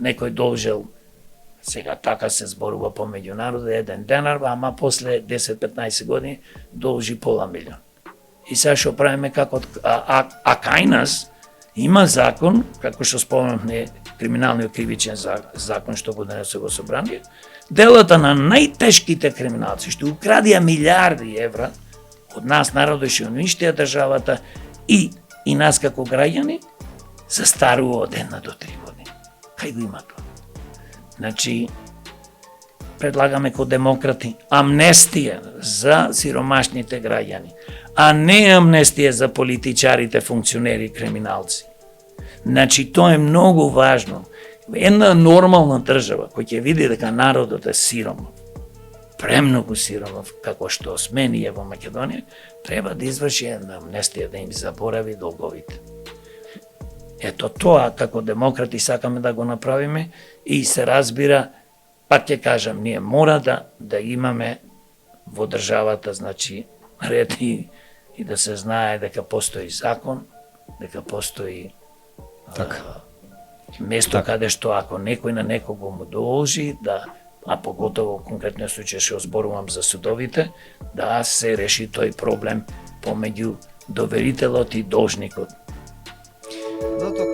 некој должел, сега така се зборува помеѓу народа, 1 денар, ама после 10-15 години должи пола милион. И сега што правиме како... А кај нас има закон, како што споменавме, криминалниот кривичен закон што го донесе го собрание, делата на најтешките криминалци што украдија милиарди евра од нас народот што уништија државата и нас како граѓани, застарува од 1 до 3 години. Кај го има тоа? Значи, предлагаме ко демократи амнестија за сиромашните граѓани, а не амнестија за политичарите, функционери, криминалци. Значи, тоа е многу важно. Една нормална држава која ќе види дека народот е сиромав, премногу сиромав, како што сме ние во Македонија, треба да изврши една амнестија, да им заборави долговите. Ето тоа, како демократи, сакаме да го направиме и се разбира, пак ќе кажам, ние мора да имаме во државата, значи, ред и да се знае дека постои закон, дека постои место каде што ако некој на некого му должи, а поготово конкретниот случај што зборувам за судовите, да се реши тој проблем помеѓу доверителот и должникот. Доктор